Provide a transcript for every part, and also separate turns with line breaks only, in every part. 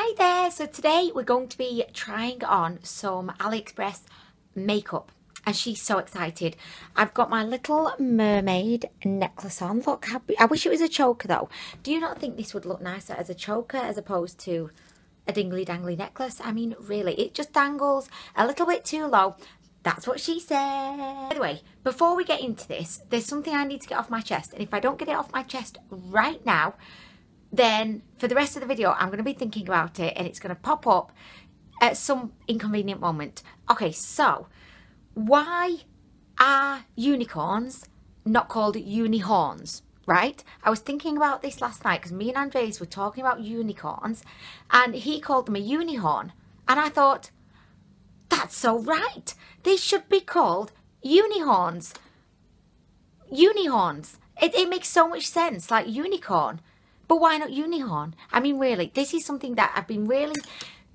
Hi there, so today we're going to be trying on some AliExpress makeup and she's so excited. I've got my little mermaid necklace on. Look, I wish it was a choker though. Do you not think this would look nicer as a choker as opposed to a dingly dangly necklace? I mean, really, it just dangles a little bit too low. That's what she said. Anyway, before we get into this, there's something I need to get off my chest, and if I don't get it off my chest right now, then for the rest of the video I'm going to be thinking about it and it's going to pop up at some inconvenient moment. Okay, so why are unicorns not called unihorns, right? I was thinking about this last night because me and Andres were talking about unicorns and he called them a unihorn, and I thought, that's so right, they should be called unihorns. Unihorns, it makes so much sense, like unicorn. But why not unihorn? I mean, really, this is something that I've been really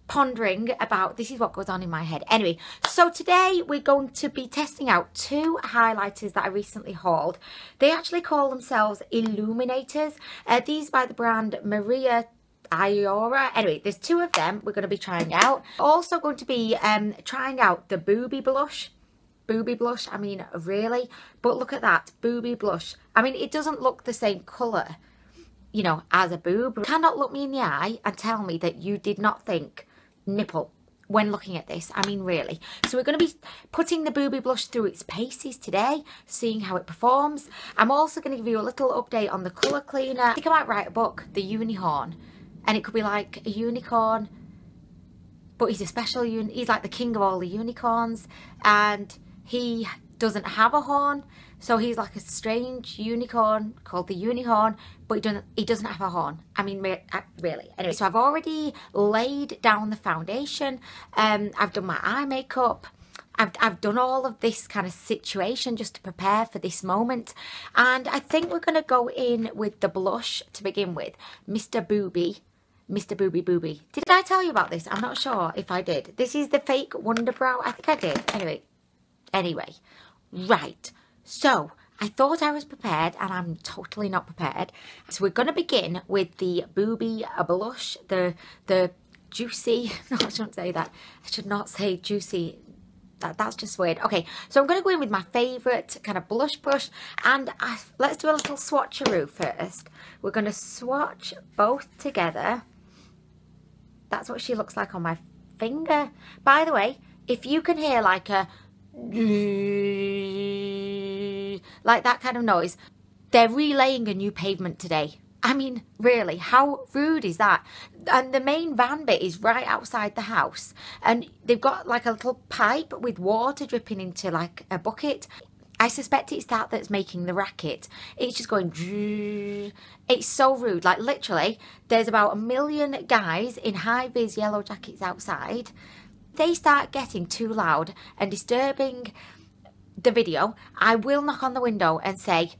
pondering about. This is what goes on in my head. Anyway, so today we're going to be testing out two highlighters that I recently hauled. They actually call themselves illuminators. These by the brand Maria ERRR. Anyway, there's two of them we're going to be trying out. Also going to be trying out the Booby Blush. Booby Blush, I mean, really? But look at that, Booby Blush. I mean, it doesn't look the same colour, you know, as a boob. You cannot look me in the eye and tell me that you did not think nipple when looking at this. I mean, really. So we're going to be putting the Booby Blush through its paces today, seeing how it performs. I'm also going to give you a little update on the colour cleaner. I think I might write a book, The Unihorn, and it could be like a unicorn, but he's a special he's like the king of all the unicorns, and he doesn't have a horn, so he's like a strange unicorn called the Unihorn, but he doesn't have a horn. I mean, really. Anyway, so I've already laid down the foundation. I've done my eye makeup. I've done all of this kind of situation just to prepare for this moment, and I think we're going to go in with the blush to begin with, Mr. Booby Booby. Did I tell you about this? I'm not sure if I did. This is the fake WUNDERBOW. I think I did. Anyway, right. So I thought I was prepared, and I'm totally not prepared. So we're going to begin with the Booby Blush, the juicy. No, I shouldn't say that. I should not say juicy. That's just weird. Okay, so I'm going to go in with my favourite kind of blush brush, and let's do a little swatcheroo first. We're going to swatch both together. That's what she looks like on my finger. By the way, if you can hear like a like that kind of noise, they're relaying a new pavement today. I mean, really, how rude is that? And the main van bit is right outside the house, and they've got like a little pipe with water dripping into like a bucket. I suspect it's that that's making the racket. It's just going, it's so rude. Like literally, there's about 1 million guys in high-vis yellow jackets outside. They start getting too loud and disturbing the video, I will knock on the window and say,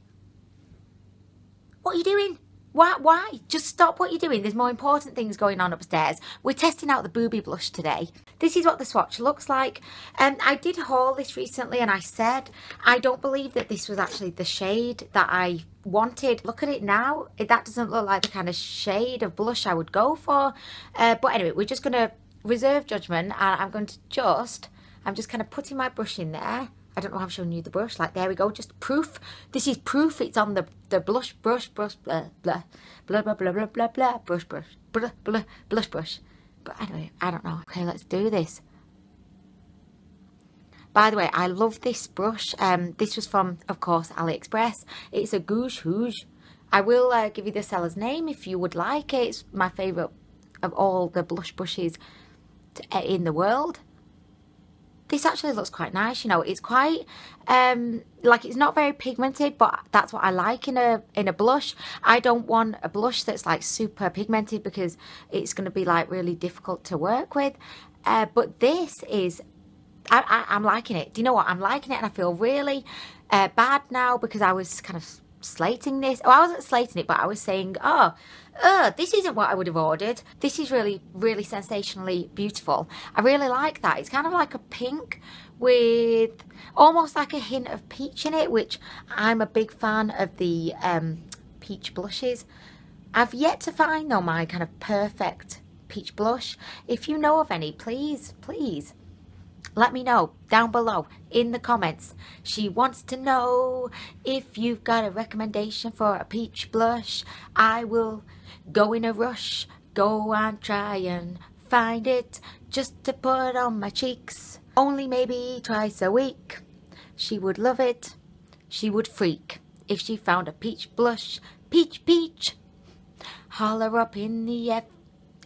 what are you doing? Why? Just stop what you're doing. There's more important things going on upstairs. We're testing out the Booby Blush today. This is what the swatch looks like. I did haul this recently, and I said I don't believe that this was actually the shade that I wanted. Look at it now. That doesn't look like the kind of shade of blush I would go for. But anyway, we're just going to reserve judgment, and I'm just kind of putting my brush in there. I don't know how I'm showing you the brush. Like, there we go. Just proof. This is proof. It's on the blush brush, blah, blah, blah, blah, blah, blah, blah, blah, brush, blah, blah, blush brush. But anyway, I don't know. Okay, let's do this. By the way, I love this brush. This was from, of course, AliExpress. It's a Gouge Houge. I will give you the seller's name if you would like it. It's my favourite of all the blush brushes in the world. This actually looks quite nice, you know. It's quite like, it's not very pigmented, but that's what I like in a blush. I don't want a blush that's like super pigmented because it's going to be like really difficult to work with. But this is, I'm liking it. Do you know what? I'm liking it, and I feel really bad now because I was kind of slating this. Oh, I wasn't slating it, but I was saying, oh, this isn't what I would have ordered. This is really, really sensationally beautiful. I really like that. It's kind of like a pink with almost like a hint of peach in it, which I'm a big fan of the peach blushes. I've yet to find, though, my kind of perfect peach blush. If you know of any, please let me know down below in the comments. She wants to know if you've got a recommendation for a peach blush. I will go in a rush, go and try and find it just to put on my cheeks. Only maybe twice a week. She would love it. She would freak if she found a peach blush. Peach. Holler up in the air.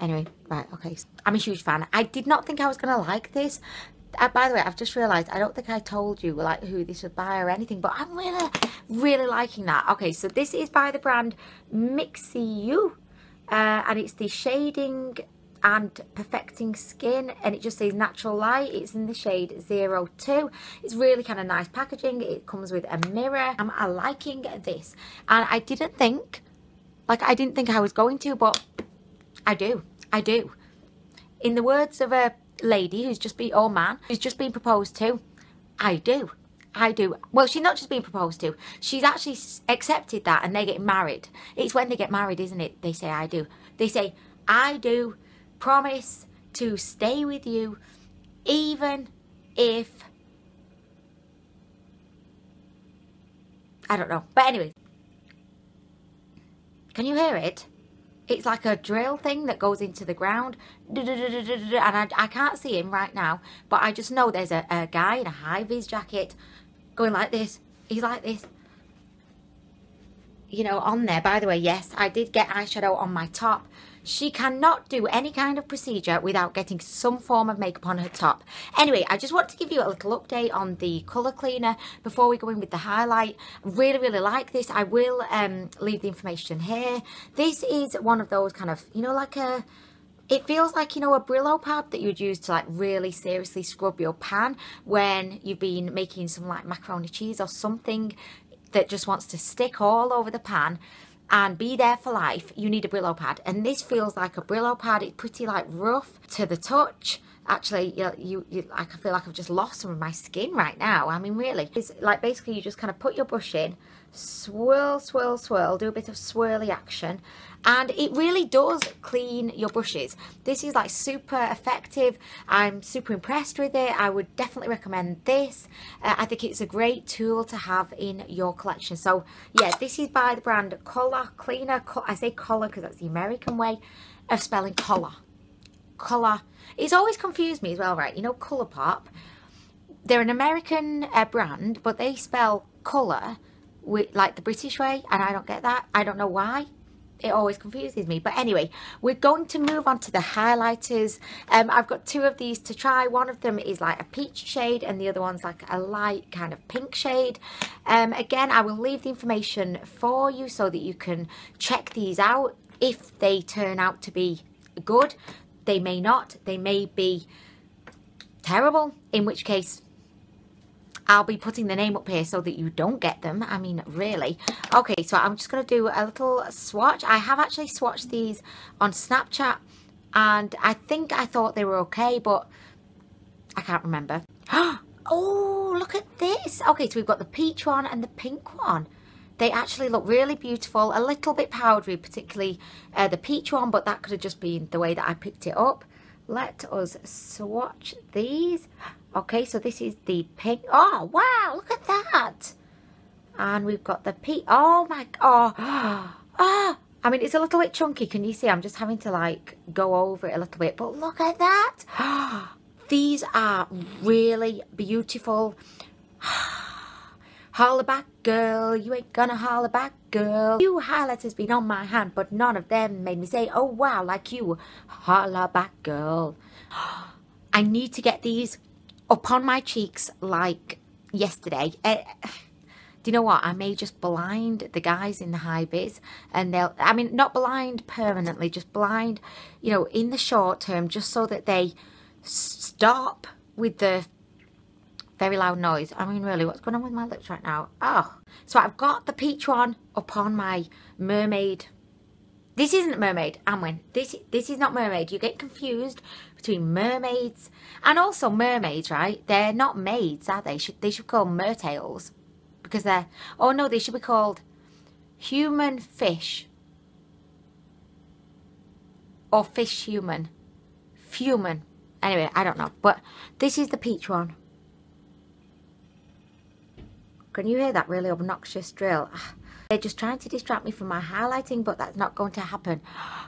Anyway, right, okay. I'm a huge fan. I did not think I was going to like this. By the way, I've just realised, I don't think I told you like who this was by or anything, but I'm really liking that. Okay, so this is by the brand Micellar, and it's the shading and perfecting skin, and it just says natural light. It's in the shade 02. It's really kind of nice packaging. It comes with a mirror. I'm liking this, and I didn't think I was going to, but I do. In the words of a lady who's just been, or man who's just been proposed to, I do. Well, she's not just been proposed to, she's actually accepted that, and they're getting married. It's when they get married, isn't it? They say I do. They say I do promise to stay with you even if I don't know. But anyway, can you hear it? It's like a drill thing that goes into the ground. And I can't see him right now, but I just know there's a guy in a hi-vis jacket going like this. He's like this. You know, on there. By the way, yes, I did get eyeshadow on my top. She cannot do any kind of procedure without getting some form of makeup on her top. Anyway, I just want to give you a little update on the colour cleaner before we go in with the highlight. I really like this. I will leave the information here. This is one of those kind of, you know, like a... It feels like, you know, a Brillo pad that you would use to like really seriously scrub your pan when you've been making some like macaroni cheese or something that just wants to stick all over the pan and be there for life. You need a Brillo pad, and this feels like a Brillo pad. It's pretty like rough to the touch. Actually, you I feel like I've just lost some of my skin right now. I mean, really, it's like basically you just kind of put your brush in, swirl, do a bit of swirly action, and it really does clean your brushes. This is like super effective. I'm super impressed with it. I would definitely recommend this. I think it's a great tool to have in your collection. So yeah, this is by the brand Colour Cleaner. I say colour because that's the American way of spelling colour. It's always confused me as well, right? You know, Colourpop, they're an American brand, but they spell colour with like the British way, and I don't get that. I don't know why. It always confuses me. But anyway, we're going to move on to the highlighters. I've got two of these to try. One of them is like a peach shade, and the other one's like a light kind of pink shade. Again, I will leave the information for you so that you can check these out if they turn out to be good. They may not. They may be terrible, in which case I'll be putting the name up here so that you don't get them. I mean, really. Okay, so I'm just going to do a little swatch. I have actually swatched these on Snapchat, and I think I thought they were okay, but I can't remember. Oh, look at this. Okay, so we've got the peach one and the pink one. They actually look really beautiful, a little bit powdery, particularly the peach one, but that could have just been the way that I picked it up. Let us swatch these. Okay, so this is the pink. Oh, wow, look at that. And we've got the peach. Oh, my God. Oh, I mean, it's a little bit chunky. Can you see? I'm just having to, like, go over it a little bit. But look at that. These are really beautiful. Holler back, girl, you ain't gonna holler back, girl. Few highlighters been on my hand, but none of them made me say, oh wow, like you. Holler back, girl. I need to get these up on my cheeks like yesterday. Do you know what? I may just blind the guys in the hi-vis, and they'll, I mean, not blind permanently, just blind, you know, in the short term, just so that they stop with the very loud noise. I mean, really, what's going on with my lips right now? Oh, so I've got the peach one up on my mermaid. This isn't mermaid, Amwin. This is not mermaid. You get confused between mermaids and also mermaids, right? They're not maids, are they? They should be called mertails, because they're, oh no, they should be called human fish. or fish human. Fuman. Anyway, I don't know. But this is the peach one. Can you hear that really obnoxious drill? They're just trying to distract me from my highlighting, but that's not going to happen.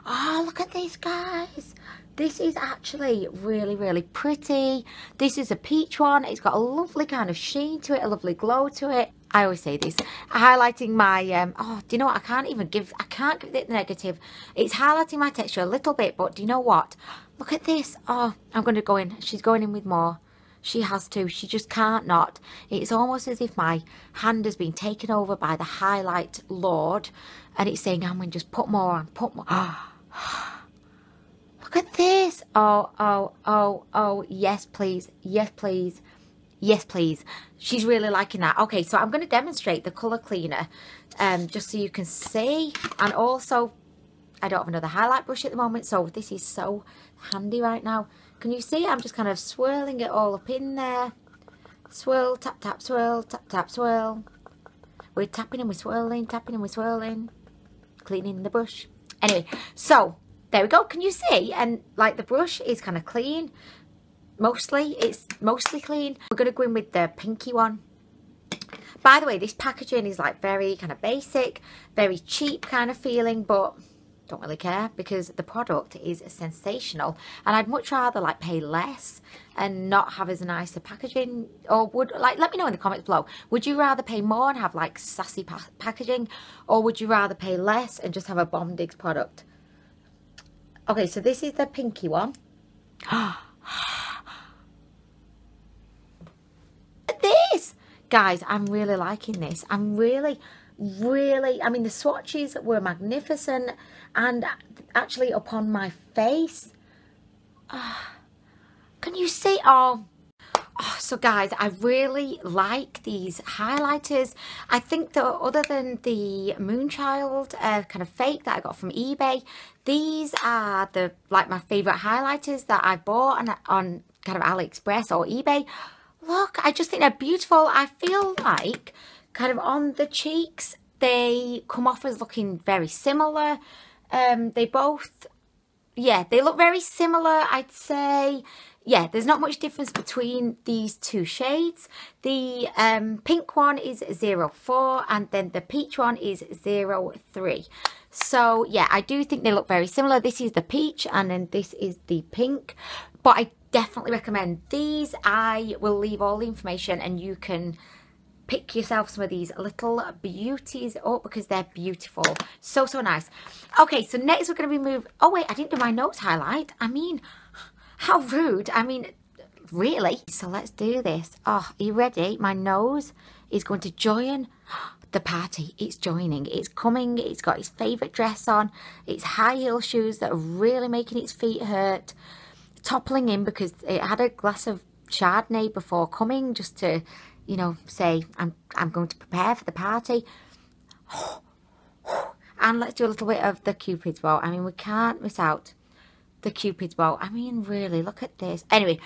Oh, look at this, guys. This is actually really, really pretty. This is a peach one. It's got a lovely kind of sheen to it, a lovely glow to it. I always say this. Highlighting my, oh, do you know what? I can't give it the negative. It's highlighting my texture a little bit, but do you know what? Look at this. Oh, I'm going to go in. She's going in with more. She has to. She just can't not. It's almost as if my hand has been taken over by the highlight lord. And it's saying, I'm going to just put more on. Put more. Look at this. Oh, oh, oh, oh. Yes, please. Yes, please. Yes, please. She's really liking that. Okay, so I'm going to demonstrate the colour cleaner. Just so you can see. And also, I don't have another highlight brush at the moment. So this is so handy right now. Can you see? I'm just kind of swirling it all up in there. Swirl, tap, tap, swirl, tap, tap, swirl. We're tapping and we're swirling, tapping and we're swirling. Cleaning the brush. Anyway, so there we go. Can you see? And like the brush is kind of clean. Mostly. It's mostly clean. We're going to go in with the pinky one. By the way, this packaging is like very kind of basic, very cheap kind of feeling, but don't really care because the product is sensational, and I'd much rather like pay less and not have as nice a packaging. Or would, like, let me know in the comments below, would you rather pay more and have like sassy packaging, or would you rather pay less and just have a bomb digs product? Okay, so this is the pinky one. This, guys, I'm really liking this. I'm really, I mean, the swatches were magnificent, and actually upon my face, can you see? Oh, so guys, I really like these highlighters. I think that other than the Moonchild kind of fake that I got from eBay, these are the like my favorite highlighters that I bought on kind of AliExpress or eBay. Look, I just think they're beautiful. I feel like kind of on the cheeks, they come off as looking very similar. They both, yeah, they look very similar, I'd say. Yeah, there's not much difference between these two shades. The pink one is 04 and then the peach one is 03. So, yeah, I do think they look very similar. This is the peach and then this is the pink. But I definitely recommend these. I will leave all the information and you can pick yourself some of these little beauties up because they're beautiful. So, so nice. Okay, so next we're going to be moving. Oh, wait, I didn't do my nose highlight. I mean, how rude. I mean, really? So let's do this. Oh, are you ready? My nose is going to join the party. It's joining. It's coming. It's got its favourite dress on. It's high heel shoes that are really making its feet hurt. Toppling in because it had a glass of Chardonnay before coming, just to, you know, say I'm going to prepare for the party. And let's do a little bit of the Cupid's bow. I mean, we can't miss out the Cupid's bow. I mean, really, look at this. Anyway,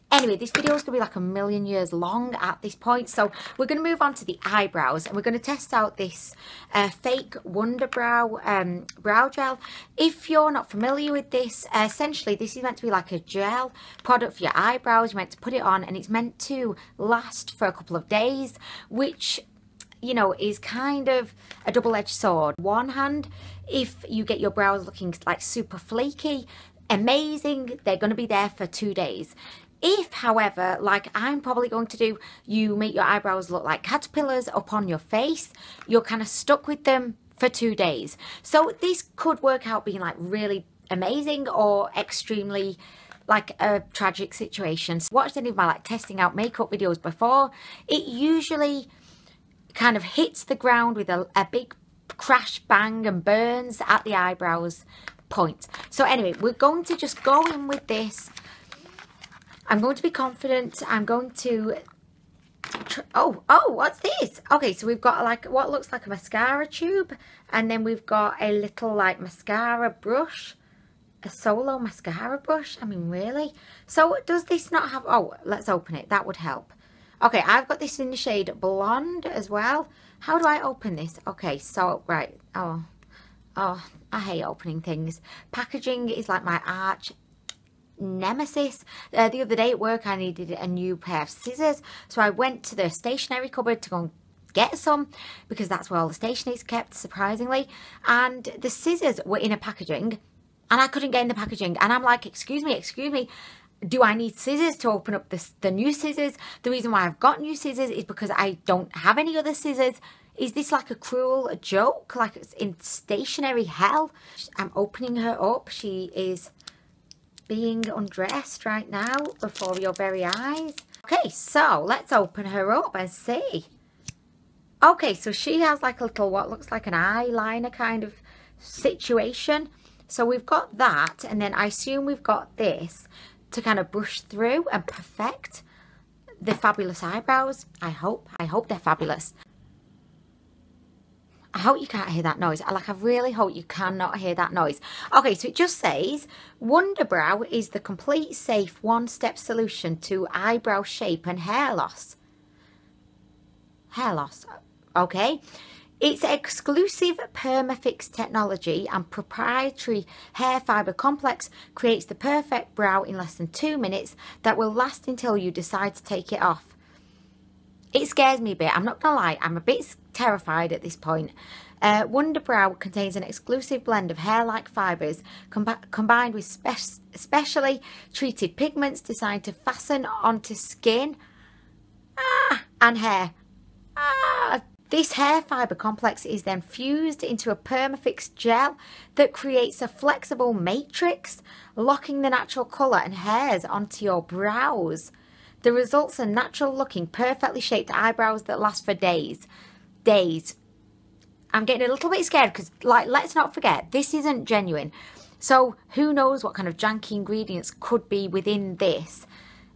this video is going to be like a million years long at this point. So we're going to move on to the eyebrows, and we're going to test out this fake WUNDERBOW brow gel. If you're not familiar with this, essentially this is meant to be like a gel product for your eyebrows. You're meant to put it on and it's meant to last for a couple of days, which, you know, is kind of a double-edged sword. One hand, if you get your brows looking like super flaky, amazing, they're going to be there for 2 days. If, however, like I'm probably going to do, you make your eyebrows look like caterpillars up on your face, you're kind of stuck with them for 2 days. So this could work out being like really amazing or extremely like a tragic situation. So watched any of my like testing out makeup videos before, it usually kind of hits the ground with a big crash bang and burns at the eyebrows point. So anyway, we're going to just go in with this. I'm going to be confident. I'm going to oh, what's this? Okay, so we've got like what looks like a mascara tube, and then we've got a little like mascara brush, a solo mascara brush. I mean, really? So does this not have, oh, let's open it. That would help. Okay, I've got this in the shade Blonde as well. How do I open this? Okay, so, right. Oh, Oh, I hate opening things. Packaging is like my arch nemesis. The other day at work I needed a new pair of scissors, so I went to the stationery cupboard to go and get some, because that's where all the stationery is kept, surprisingly, and the scissors were in a packaging and I couldn't get in the packaging, and I'm like, excuse me, do I need scissors to open up the new scissors? The reason why I've got new scissors is because I don't have any other scissors. Is this like a cruel joke, like it's in stationery hell? I'm opening her up. She is being undressed right now before your very eyes. Okay, so let's open her up and see. Okay, so she has like a little, what looks like an eyeliner kind of situation. So we've got that, and then I assume we've got this to kind of brush through and perfect the fabulous eyebrows. I hope they're fabulous. I hope you can't hear that noise. I really hope you cannot hear that noise. Okay, so it just says, WUNDERBOW is the complete, safe, one-step solution to eyebrow shape and hair loss. Hair loss, okay. Its exclusive PermaFix technology and proprietary hair fibre complex creates the perfect brow in less than 2 minutes that will last until you decide to take it off. It scares me a bit, I'm not gonna lie, I'm a bit terrified at this point. WUNDERBOW contains an exclusive blend of hair-like fibres combined with specially treated pigments designed to fasten onto skin and hair. This hair fibre complex is then fused into a PermaFix gel that creates a flexible matrix, locking the natural colour and hairs onto your brows. The results are natural looking, perfectly shaped eyebrows that last for days. I'm getting a little bit scared because, like, let's not forget, this isn't genuine. So who knows what kind of janky ingredients could be within this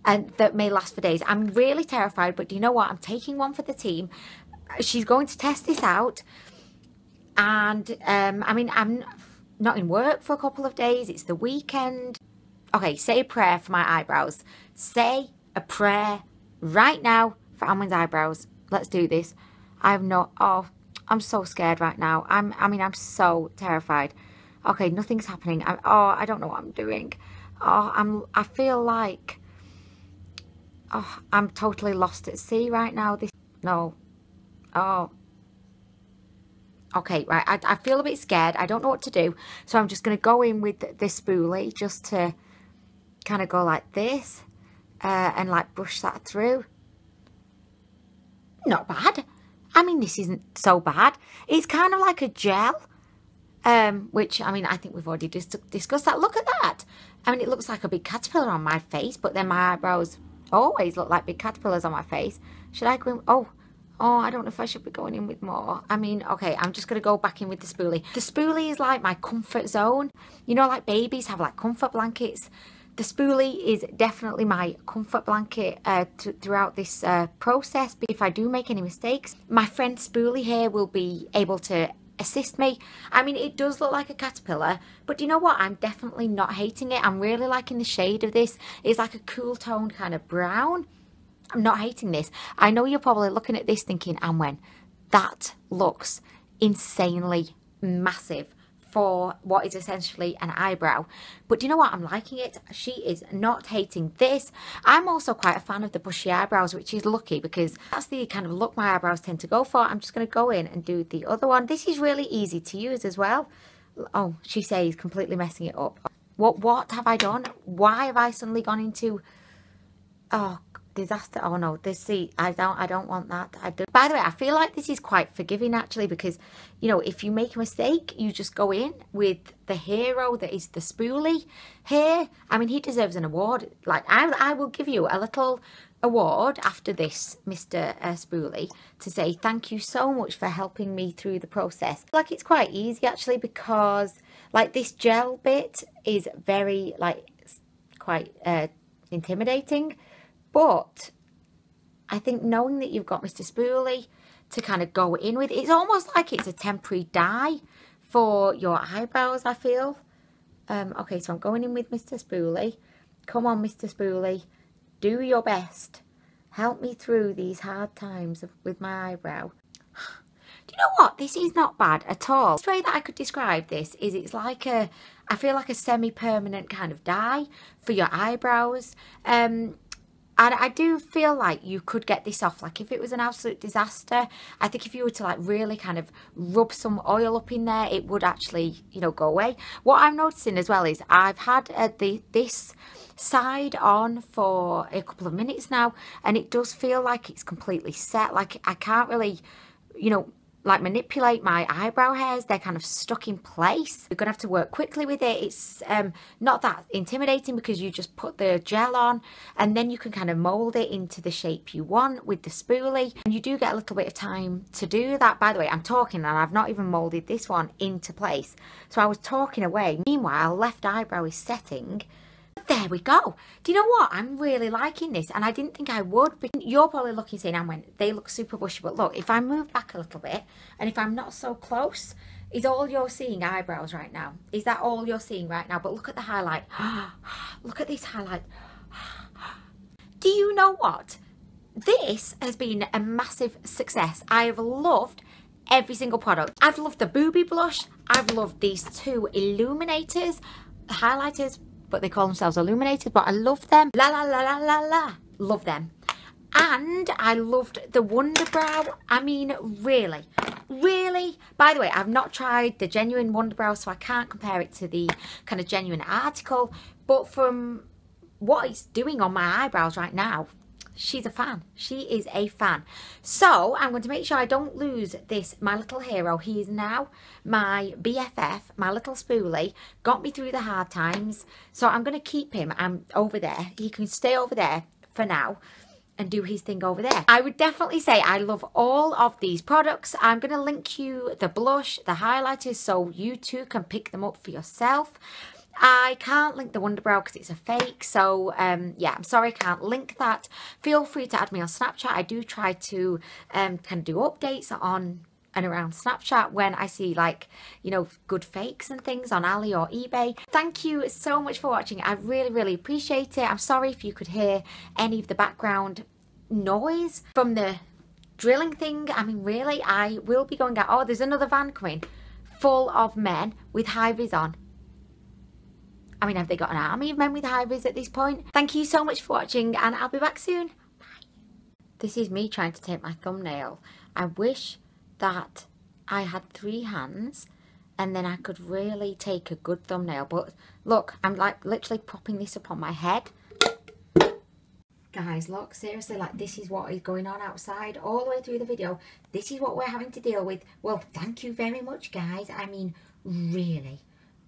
and that may last for days. I'm really terrified, but do you know what? I'm taking one for the team. She's going to test this out. And, I mean, I'm not in work for a couple of days. It's the weekend. Okay, say a prayer for my eyebrows. Say a prayer right now for Amwyn's eyebrows. Let's do this. I'm so scared right now. I'm so terrified. Okay, nothing's happening. I don't know what I'm doing. I feel like I'm totally lost at sea right now. Okay, right. I feel a bit scared. I don't know what to do. So I'm just going to go in with this spoolie just to kind of go like this and like brush that through. Not bad. I mean, this isn't so bad. It's kind of like a gel, which, I mean, I think we've already discussed that. Look at that. I mean, it looks like a big caterpillar on my face, but then my eyebrows always look like big caterpillars on my face. Should I go in? Oh, I don't know if I should be going in with more. I mean, okay, I'm just going to go back in with the spoolie. The spoolie is like my comfort zone. You know, like babies have like comfort blankets. The spoolie is definitely my comfort blanket throughout this process. If I do make any mistakes, my friend Spoolie here will be able to assist me. I mean, it does look like a caterpillar, but do you know what? I'm definitely not hating it. I'm really liking the shade of this. It's like a cool tone kind of brown. I'm not hating this. I know you're probably looking at this thinking, Amwen, that looks insanely massive for what is essentially an eyebrow. But do you know what? I'm liking it. She is not hating this. I'm also quite a fan of the bushy eyebrows, which is lucky because that's the kind of look my eyebrows tend to go for. I'm just going to go in and do the other one. This is really easy to use as well. Oh, she says completely messing it up. What have I done? Why have I suddenly gone into... Oh, disaster. Oh no, I don't want that. By the way, I feel like this is quite forgiving actually, because you know, if you make a mistake, you just go in with the hero that is the spoolie here. I mean, he deserves an award. Like, I will give you a little award after this, Mr. Spoolie, to say thank you so much for helping me through the process. Like, it's quite easy actually, because like this gel bit is very like quite intimidating. But I think knowing that you've got Mr. Spoolie to kind of go in with, it's almost like it's a temporary dye for your eyebrows, I feel. Okay, so I'm going in with Mr. Spoolie. Come on, Mr. Spoolie. Do your best. Help me through these hard times with my eyebrow. Do you know what? This is not bad at all. The way that I could describe this is it's like a, I feel like a semi-permanent kind of dye for your eyebrows. And I do feel like you could get this off, like if it was an absolute disaster, I think if you were to like really kind of rub some oil up in there, it would actually, you know, go away. What I'm noticing as well is I've had this side on for a couple of minutes now, and it does feel like it's completely set. Like I can't really, you know, like manipulate my eyebrow hairs. They're kind of stuck in place. You're gonna have to work quickly with it. It's not that intimidating because you just put the gel on and then you can kind of mold it into the shape you want with the spoolie, and you do get a little bit of time to do that. By the way, I'm talking and I've not even molded this one into place, so I was talking away. Meanwhile, left eyebrow is setting. There we go. Do you know what? I'm really liking this, and I didn't think I would. But you're probably looking, saying, "I went, they look super bushy." But look, if I move back a little bit, and if I'm not so close, is all you're seeing eyebrows right now? Is that all you're seeing right now? But look at the highlight. Look at this highlight. Do you know what? This has been a massive success. I have loved every single product. I've loved the Booby Blush. I've loved these two illuminators, highlighters, but they call themselves illuminated, but I love them. La la la la la la. Love them. And I loved the WUNDERBOW. I mean, really, really. By the way, I've not tried the genuine WUNDERBOW, so I can't compare it to the kind of genuine article. But from what it's doing on my eyebrows right now, she's a fan. She is a fan. So I'm going to make sure I don't lose this, my little hero. He is now my BFF, my little spoolie. Got me through the hard times. So I'm going to keep him. I'm over there. He can stay over there for now and do his thing over there. I would definitely say I love all of these products. I'm going to link you the blush, the highlighters, so you too can pick them up for yourself. I can't link the WUNDERBOW because it's a fake, so yeah, I'm sorry I can't link that. Feel free to add me on Snapchat. I do try to kind of do updates on and around Snapchat when I see, like, you know, good fakes and things on Ali or eBay. Thank you so much for watching. I really, really appreciate it. I'm sorry if you could hear any of the background noise from the drilling thing. I mean, really, I will be going out. Oh, there's another van coming full of men with hi-vis on. I mean, have they got an army of men with hi-vis at this point? Thank you so much for watching, and I'll be back soon. Bye. This is me trying to take my thumbnail. I wish that I had 3 hands and then I could really take a good thumbnail. But look, I'm like literally propping this up on my head. Guys, look, seriously, like this is what is going on outside all the way through the video. This is what we're having to deal with. Well, thank you very much, guys. I mean, really.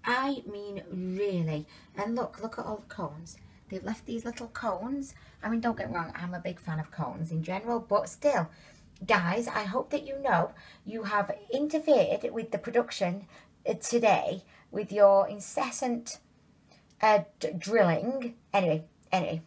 I mean, really. And look at all the cones. They've left these little cones. I mean, don't get me wrong, I'm a big fan of cones in general, but still, guys, I hope that you know you have interfered with the production today with your incessant drilling. Anyway.